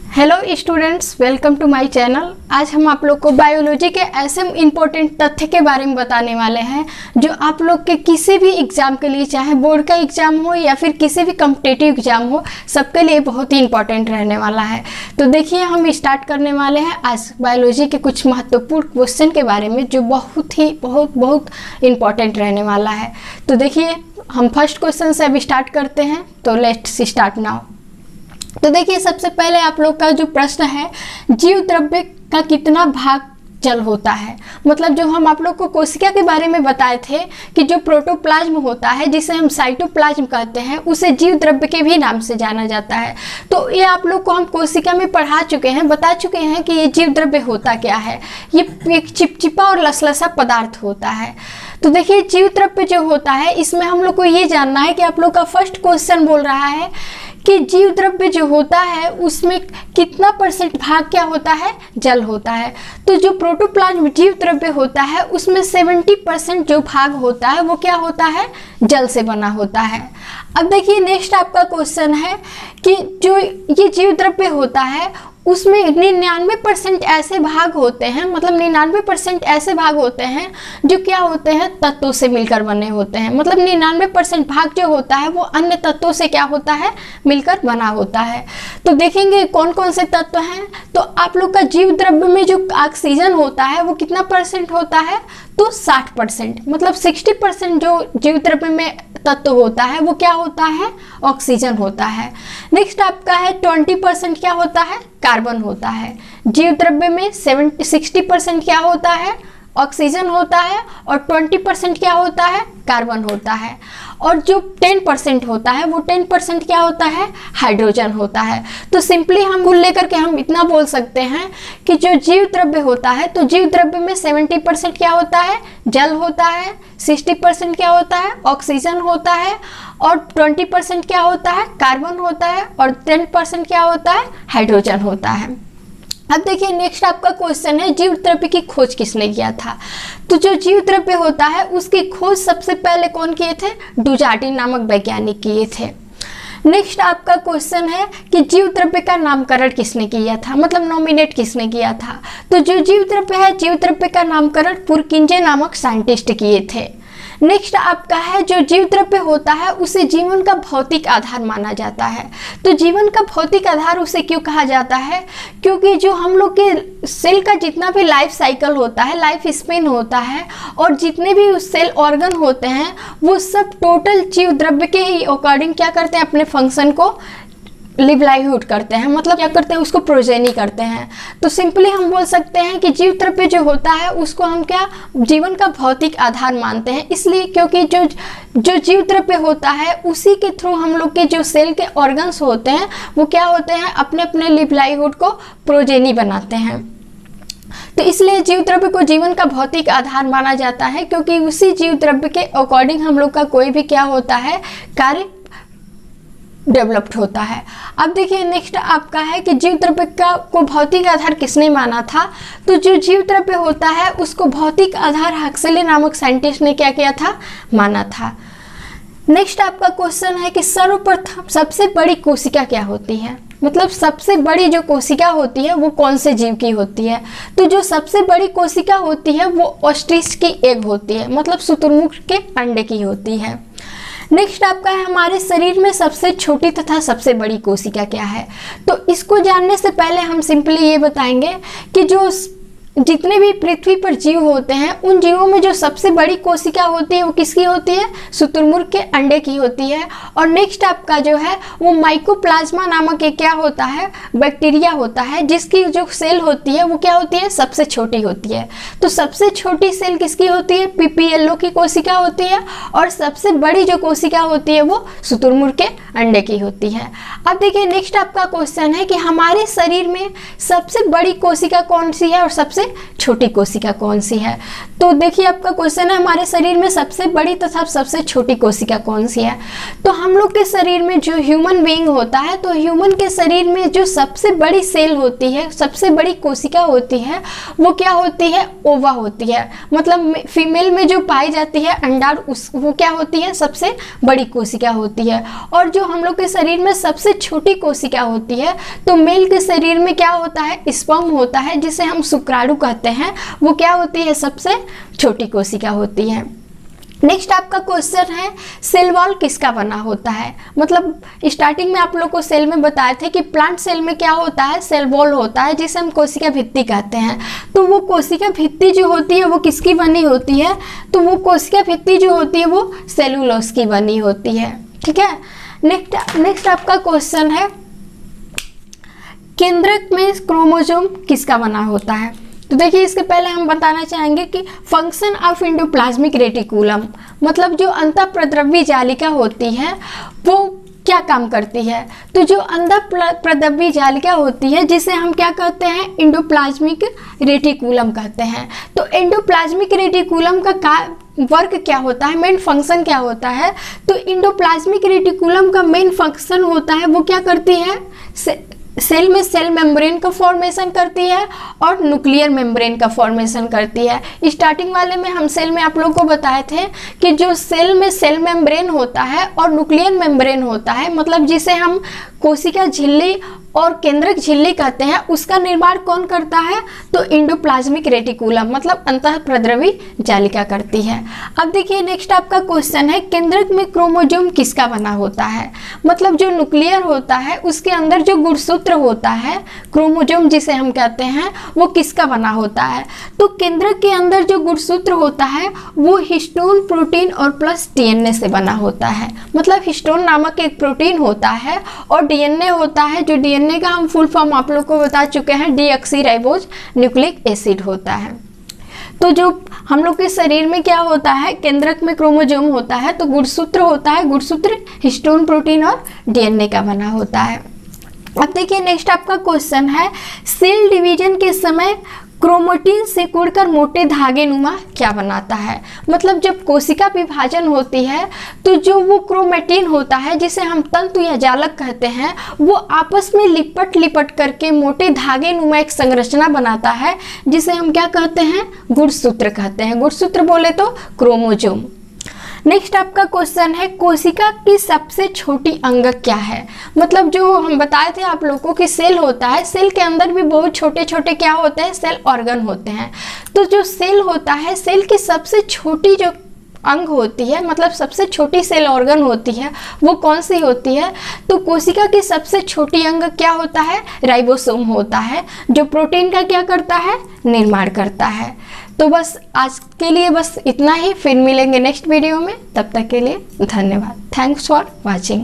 Hello students, welcome to my channel. आज हम आप लोग को बायोलॉजी के ऐसे इम्पोर्टेंट तथ्य के बारे में बताने वाले हैं जो आप लोग के किसी भी एग्ज़ाम के लिए, चाहे बोर्ड का एग्ज़ाम हो या फिर किसी भी कॉम्पिटिटिव एग्ज़ाम हो, सबके लिए बहुत ही इम्पोर्टेंट रहने वाला है। तो देखिए, हम स्टार्ट करने वाले हैं आज बायोलॉजी के कुछ महत्वपूर्ण क्वेश्चन के बारे में जो बहुत इम्पोर्टेंट रहने वाला है। तो देखिए, हम फर्स्ट क्वेश्चन से अब स्टार्ट करते हैं। तो लेट्स स्टार्ट नाउ। तो देखिए, सबसे पहले आप लोग का जो प्रश्न है, जीव द्रव्य का कितना भाग जल होता है। मतलब जो हम आप लोग को कोशिका के बारे में बताए थे कि जो प्रोटोप्लाज्म होता है, जिसे हम साइटोप्लाज्म कहते हैं, उसे जीव द्रव्य के भी नाम से जाना जाता है। तो ये आप लोग को हम कोशिका में पढ़ा चुके हैं, बता चुके हैं कि ये जीव द्रव्य होता क्या है। ये एक चिपचिपा और लसलसा पदार्थ होता है। तो देखिए, जीव द्रव्य जो होता है, इसमें हम लोग को ये जानना है कि आप लोग का फर्स्ट क्वेश्चन बोल रहा है कि जीव द्रव्य जो होता है उसमें कितना परसेंट भाग क्या होता है, जल होता है। तो जो प्रोटोप्लाज्म जीव द्रव्य होता है उसमें 70% जो भाग होता है वो क्या होता है, जल से बना होता है। अब देखिए, नेक्स्ट आपका क्वेश्चन है कि जो ये जीव द्रव्य होता है उसमें 99% ऐसे भाग होते हैं, मतलब 99% ऐसे भाग होते हैं जो क्या होते हैं, तत्वों से मिलकर बने होते हैं। मतलब 99% भाग जो होता है वो अन्य तत्वों से क्या होता है, मिलकर बना होता है। तो देखेंगे कौन कौन से तत्व हैं। तो आप लोग का जीव द्रव्य में जो ऑक्सीजन होता है वो कितना परसेंट होता है, तो 60%। मतलब 60% जो जीव द्रव्य में तत्व होता है वो क्या होता है, ऑक्सीजन होता है। नेक्स्ट आपका है 20% क्या होता है, कार्बन होता है। जीव द्रव्य में 60% क्या होता है, ऑक्सीजन होता है, और 20% क्या होता है, कार्बन होता है। और जो 10% होता है वो 10% क्या होता है, हाइड्रोजन होता है। तो सिंपली हम कुल लेकर के हम इतना बोल सकते हैं कि जो जीव द्रव्य होता है, तो जीव द्रव्य में 70% क्या होता है, जल होता है, 60% क्या होता है, ऑक्सीजन होता है, और 20% क्या होता है, कार्बन होता है, और 10% क्या होता है, हाइड्रोजन होता है। अब देखिए, नेक्स्ट आपका क्वेश्चन है, जीव द्रव्य की खोज किसने किया था। तो जो जीव द्रव्य होता है उसकी खोज सबसे पहले कौन किए थे, डुचार्डिन नामक वैज्ञानिक किए थे। नेक्स्ट आपका क्वेश्चन है कि जीव द्रव्य का नामकरण किसने किया था, मतलब नॉमिनेट किसने किया था। तो जो जीव द्रव्य है, जीव द्रव्य का नामकरण पुरकिंजे नामक साइंटिस्ट किए थे। नेक्स्ट आपका है, जो जीव द्रव्य होता है उसे जीवन का भौतिक आधार माना जाता है। तो जीवन का भौतिक आधार उसे क्यों कहा जाता है, क्योंकि जो हम लोग के सेल का जितना भी लाइफ साइकिल होता है, लाइफ स्पेन होता है, और जितने भी उस सेल ऑर्गन होते हैं वो सब टोटल जीव द्रव्य के ही अकॉर्डिंग क्या करते हैं, अपने फंक्शन को लिवलाइहुड करते हैं। मतलब क्या करते हैं, उसको प्रोजेनी करते हैं। तो सिंपली हम बोल सकते हैं कि जीव द्रव्य जो होता है उसको हम क्या, जीवन का भौतिक आधार मानते हैं। इसलिए क्योंकि जो जीव द्रव्य होता है उसी के थ्रू हम लोग के जो सेल के ऑर्गन्स होते हैं वो क्या होते हैं, अपने अपने लिवलाइहुड को प्रोजेनी बनाते हैं। तो इसलिए जीव द्रव्य को जीवन का भौतिक आधार माना जाता है, क्योंकि उसी जीव द्रव्य के अकॉर्डिंग हम लोग का कोई भी क्या होता है, कार्य डेवलप्ड होता है। अब देखिए, नेक्स्ट आपका है कि जीव द्रव्य को भौतिक आधार किसने माना था। तो जो जीव द्रव्य होता है उसको भौतिक आधार हक्सले नामक साइंटिस्ट ने क्या किया था, माना था। नेक्स्ट आपका क्वेश्चन है कि सर्वप्रथम सबसे बड़ी कोशिका क्या होती है। मतलब सबसे बड़ी जो कोशिका होती है वो कौन से जीव की होती है। तो जो सबसे बड़ी कोशिका होती है वो ऑस्ट्रिच की एग होती है, मतलब शुतुरमुर्ग के अंडे की होती है। नेक्स्ट आपका है, हमारे शरीर में सबसे छोटी तथा सबसे बड़ी कोशिका क्या है। तो इसको जानने से पहले हम सिंपली ये बताएंगे कि जो जितने भी पृथ्वी पर जीव होते हैं उन जीवों में जो सबसे बड़ी कोशिका होती है वो किसकी होती है, शुतुरमुर्ग के अंडे की होती है। और नेक्स्ट आपका जो है वो माइकोप्लाज्मा नामक एक क्या होता है, बैक्टीरिया होता है, जिसकी जो सेल होती है वो क्या होती है, सबसे छोटी होती है। तो सबसे छोटी सेल किसकी होती है, पीपीएलओ की कोशिका होती है, और सबसे बड़ी जो कोशिका होती है वो शुतुरमुर्ग के अंडे की होती है। अब देखिए, नेक्स्ट आपका क्वेश्चन है कि हमारे शरीर में सबसे बड़ी कोशिका कौन सी है और सबसे छोटी कोशिका कौन सी है। तो देखिए आपका क्वेश्चन है हमारे शरीर में सबसे बड़ी तथा सबसे छोटी कोशिका कौन सी है। तो हम लोग के शरीर में जो ह्यूमन बीइंग होता है, तो ह्यूमन के शरीर में जो सबसे बड़ी सेल होती है, सबसे बड़ी कोशिका होती है, वो क्या होती है, ओवा होती है। मतलब फीमेल में जो पाई जाती है अंडार, वो क्या होती है, सबसे बड़ी कोशिका होती है। और जो हम लोग के शरीर में सबसे छोटी कोशिका होती है, तो मेल के शरीर में क्या होता है, स्पर्म होता है, जिसे हम शुक्राणु कहते हैं, वो क्या होती है, सबसे छोटी कोशिका होती है। नेक्स्ट आपका क्वेश्चन है सेल वॉल किसका बना होता है। मतलब स्टार्टिंग में आप लोग को सेल में बताए थे कि प्लांट सेल में क्या होता है, सेल वॉल होता है, जिसे हम कोशिका भित्ति कहते हैं। तो वो कोशिका भित्ति जो होती है वो किसकी बनी होती है, तो वो कोशिका भित्ति जो होती है वो सेलुलोज की बनी होती है। ठीक है। नेक्स्ट आपका क्वेश्चन है केंद्रक में क्रोमोसोम किसका बना होता है। तो देखिए इसके पहले हम बताना चाहेंगे कि फंक्शन ऑफ एंडोप्लाज्मिक रेटिकुलम, मतलब जो अंतःप्रद्रव्य जालिका होती है वो क्या काम करती है। तो जो अंतःप्रद्रव्य जालिका होती है, जिसे हम क्या कहते हैं, एंडोप्लाज्मिक रेटिकुलम कहते हैं। तो एंडोप्लाज्मिक रेटिकुलम का वर्क क्या होता है, मेन फंक्शन क्या होता है। तो एंडोप्लाज्मिक रेटिकुलम का मेन फंक्शन होता है, वो क्या करती है, सेल में सेल मेम्ब्रेन का फॉर्मेशन करती है और न्यूक्लियर मेम्ब्रेन का फॉर्मेशन करती है। स्टार्टिंग वाले में हम सेल में आप लोगों को बताए थे कि जो सेल में सेल मेम्ब्रेन होता है और न्यूक्लियर मेम्ब्रेन होता है, मतलब जिसे हम कोशिका झिल्ली और केंद्रक झिल्ली कहते हैं, उसका निर्माण कौन करता है, तो एंडोप्लाज्मिक रेटिकुलम मतलब अंतःप्रद्रव्य जालिका करती है। अब देखिए नेक्स्ट आपका क्वेश्चन है केंद्रक में क्रोमोसोम किसका बना होता है। मतलब जो न्यूक्लियर होता है उसके अंदर जो गुणसूत्र होता है, क्रोमोसोम जिसे हम कहते हैं, वो किसका बना होता है। तो केंद्रक के अंदर जो गुणसूत्र होता है वो हिस्टोन प्रोटीन और प्लस डीएनए से बना होता है। मतलब हिस्टोन नामक एक प्रोटीन होता है और डीएनए होता है, जो डीएनए का हम फुल फॉर्म आप लोग को बता चुके हैं, डीऑक्सीराइबोज न्यूक्लिक एसिड होता है। तो जो हम लोग के शरीर में क्या होता है, केंद्रक में क्रोमोसोम होता है, तो गुणसूत्र होता है, गुणसूत्र हिस्टोन प्रोटीन और डीएनए का बना होता है। अब देखिए नेक्स्ट आपका क्वेश्चन है सेल डिवीजन के समय क्रोमेटिन सिकुड़कर मोटे धागे नुमा क्या बनाता है। मतलब जब कोशिका विभाजन होती है तो जो वो क्रोमेटिन होता है, जिसे हम तंतु या जालक कहते हैं, वो आपस में लिपट करके मोटे धागे नुमा एक संरचना बनाता है, जिसे हम क्या कहते हैं, गुणसूत्र कहते हैं। गुणसूत्र बोले तो क्रोमोसोम। नेक्स्ट आपका क्वेश्चन है कोशिका की सबसे छोटी अंग क्या है। मतलब जो हम बताए थे आप लोगों को कि सेल होता है, सेल के अंदर भी बहुत छोटे छोटे क्या होते हैं, सेल ऑर्गन होते हैं। तो जो सेल होता है, सेल की सबसे छोटी जो अंग होती है, मतलब सबसे छोटी सेल ऑर्गन होती है, वो कौन सी होती है। तो कोशिका की सबसे छोटी अंग क्या होता है, राइबोसोम होता है, जो प्रोटीन का क्या करता है, निर्माण करता है। तो बस आज के लिए बस इतना ही, फिर मिलेंगे नेक्स्ट वीडियो में। तब तक के लिए धन्यवाद। Thanks for watching.